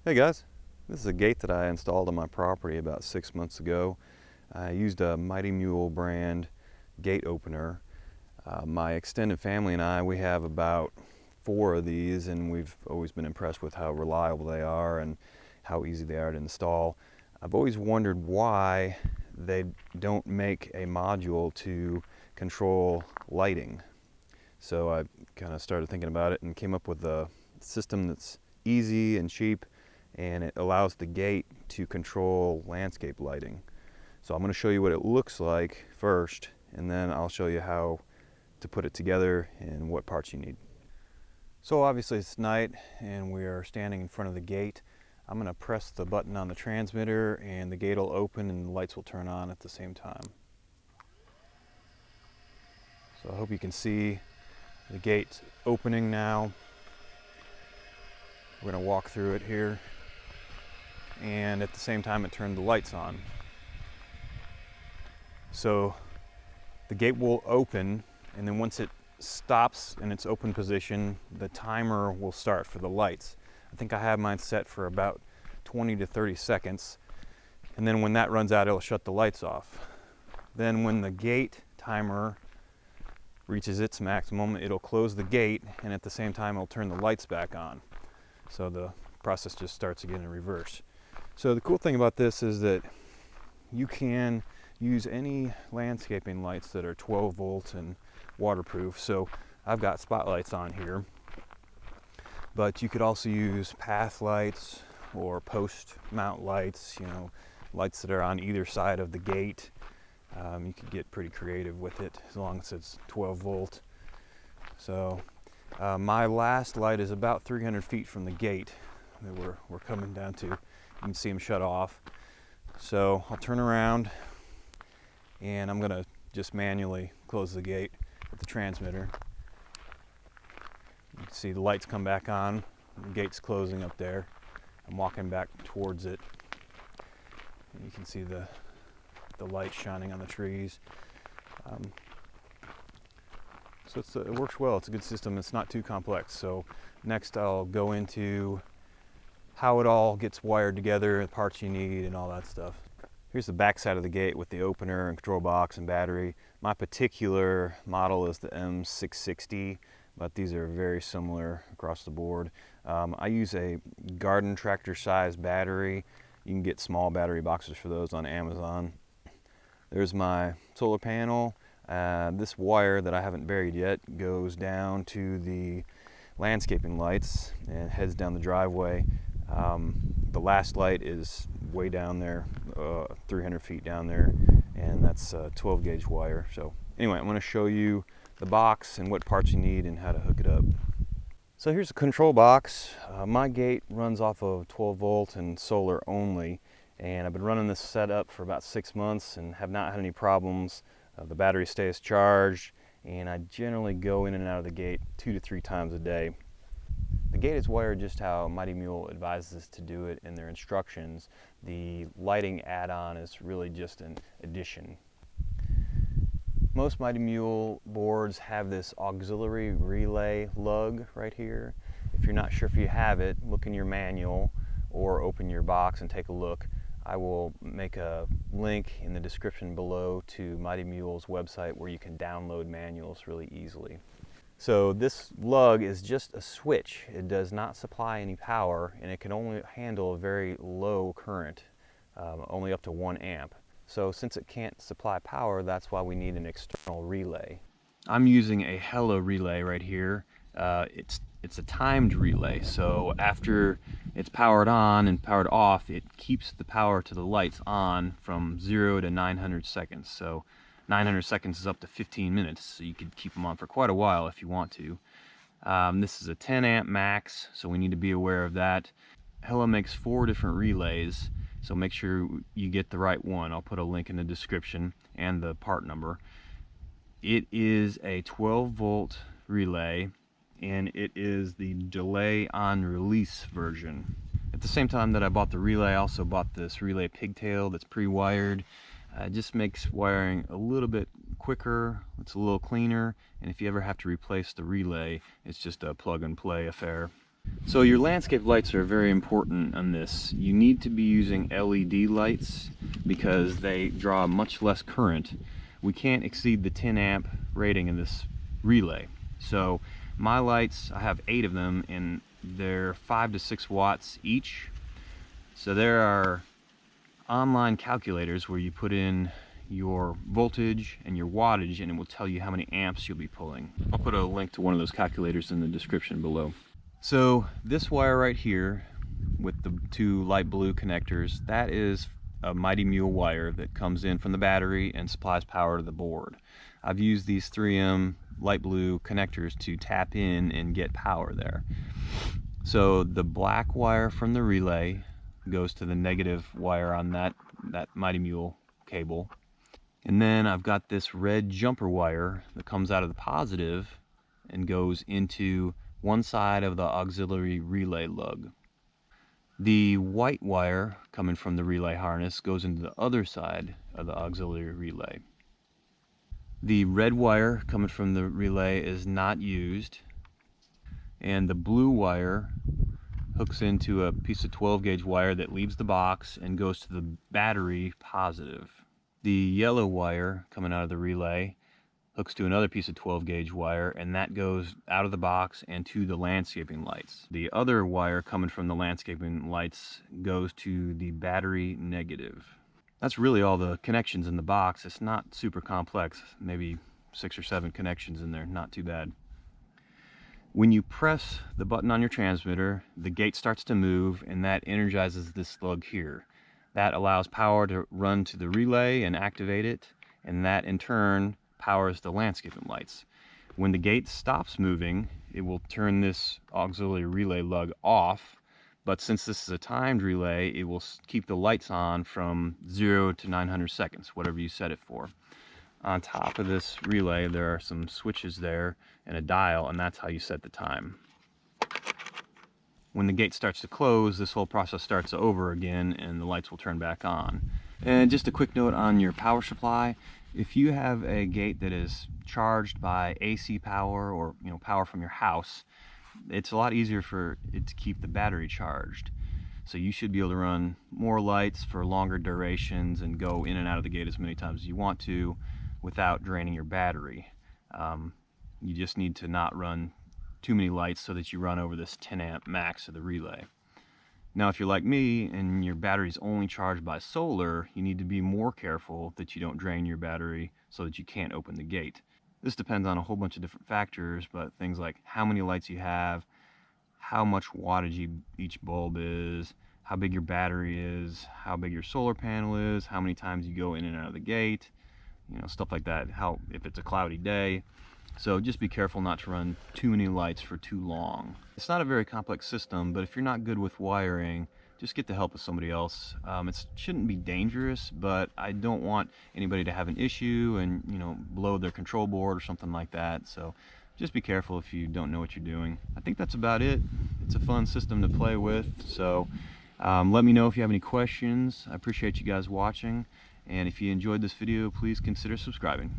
Hey guys, this is a gate that I installed on my property about 6 months ago. I used a Mighty Mule brand gate opener. My extended family and I, we have about 4 of these, and we've always been impressed with how reliable they are and how easy they are to install. I've always wondered why they don't make a module to control lighting. So I kind of started thinking about it and came up with a system that's easy and cheap, and it allows the gate to control landscape lighting. So I'm going to show you what it looks like first, and then I'll show you how to put it together and what parts you need. So obviously it's night and we are standing in front of the gate. I'm going to press the button on the transmitter and the gate will open and the lights will turn on at the same time. So I hope you can see the gate opening now. We're going to walk through it here, and at the same time it turned the lights on. So the gate will open, and then once it stops in its open position, the timer will start for the lights. I think I have mine set for about 20 to 30 seconds, and then when that runs out, it'll shut the lights off. Then when the gate timer reaches its maximum, it'll close the gate, and at the same time it'll turn the lights back on. So the process just starts again in reverse. So the cool thing about this is that you can use any landscaping lights that are 12 volt and waterproof. So I've got spotlights on here, but you could also use path lights or post mount lights, lights that are on either side of the gate. You could get pretty creative with it as long as it's 12 volt. So my last light is about 300 feet from the gate that we're coming down to. You can see them shut off. So I'll turn around and I'm going to just manually close the gate with the transmitter. You can see the lights come back on. The gate's closing up there. I'm walking back towards it. And you can see the light shining on the trees. So it works well. It's a good system. It's not too complex. So next I'll go into how it all gets wired together, the parts you need, and all that stuff. Here's the back side of the gate with the opener and control box and battery. My particular model is the M660, but these are very similar across the board. I use a garden tractor size battery. You can get small battery boxes for those on Amazon. There's my solar panel. This wire that I haven't buried yet goes down to the landscaping lights and heads down the driveway. The last light is way down there, 300 feet down there, and that's 12 gauge wire. So anyway, I'm going to show you the box and what parts you need and how to hook it up. So here's the control box. My gate runs off of 12 volt and solar only, and I've been running this setup for about 6 months and have not had any problems. The battery stays charged, and I generally go in and out of the gate 2 to 3 times a day. The gate is wired just how Mighty Mule advises us to do it in their instructions. The lighting add-on is really just an addition. Most Mighty Mule boards have this auxiliary relay lug right here. If you're not sure if you have it, look in your manual or open your box and take a look. I will make a link in the description below to Mighty Mule's website where you can download manuals really easily. So this lug is just a switch. It does not supply any power, and it can only handle a very low current, only up to 1 amp. So since it can't supply power, that's why we need an external relay. I'm using a Hella relay right here. It's a timed relay, so after it's powered on and powered off, it keeps the power to the lights on from 0 to 900 seconds. So 900 seconds is up to 15 minutes, so you could keep them on for quite a while if you want to. This is a 10 amp max, so we need to be aware of that. Hella makes 4 different relays, so make sure you get the right one. I'll put a link in the description and the part number. It is a 12 volt relay, and it is the delay on release version. At the same time that I bought the relay, I also bought this relay pigtail that's pre-wired. It just makes wiring a little bit quicker, it's a little cleaner, and if you ever have to replace the relay, it's just a plug and play affair. So your landscape lights are very important on this. You need to be using LED lights because they draw much less current. We can't exceed the 10 amp rating in this relay. So my lights, I have 8 of them, and they're 5 to 6 watts each. So there are online calculators where you put in your voltage and your wattage and it will tell you how many amps you'll be pulling. I'll put a link to one of those calculators in the description below. So this wire right here with the 2 light blue connectors, that is a Mighty Mule wire that comes in from the battery and supplies power to the board. I've used these 3M light blue connectors to tap in and get power there. So the black wire from the relay goes to the negative wire on that Mighty Mule cable. And then I've got this red jumper wire that comes out of the positive and goes into one side of the auxiliary relay lug. The white wire coming from the relay harness goes into the other side of the auxiliary relay. The red wire coming from the relay is not used, and the blue wire hooks into a piece of 12 gauge wire that leaves the box and goes to the battery positive. The yellow wire coming out of the relay hooks to another piece of 12 gauge wire, and that goes out of the box and to the landscaping lights. The other wire coming from the landscaping lights goes to the battery negative. That's really all the connections in the box. It's not super complex, maybe 6 or 7 connections in there, not too bad. When you press the button on your transmitter, the gate starts to move, and that energizes this slug here. That allows power to run to the relay and activate it, and that in turn powers the landscaping lights. When the gate stops moving, it will turn this auxiliary relay lug off, but since this is a timed relay, it will keep the lights on from 0 to 900 seconds, whatever you set it for. On top of this relay, there are some switches there and a dial, and that's how you set the time. When the gate starts to close, this whole process starts over again and the lights will turn back on. And just a quick note on your power supply. If you have a gate that is charged by AC power or power from your house, it's a lot easier for it to keep the battery charged. So you should be able to run more lights for longer durations and go in and out of the gate as many times as you want to without draining your battery. You just need to not run too many lights so that you run over this 10 amp max of the relay. Now if you're like me and your battery is only charged by solar, you need to be more careful that you don't drain your battery so that you can't open the gate. This depends on a whole bunch of different factors, but things like how many lights you have, how much wattage each bulb is, how big your battery is, how big your solar panel is, how many times you go in and out of the gate, stuff like that, if it's a cloudy day. So just be careful not to run too many lights for too long. It's not a very complex system, but if you're not good with wiring, just get the help of somebody else. It shouldn't be dangerous, but I don't want anybody to have an issue and blow their control board or something like that. So just be careful if you don't know what you're doing. I think that's about it. It's a fun system to play with. So let me know if you have any questions. I appreciate you guys watching. And if you enjoyed this video, please consider subscribing.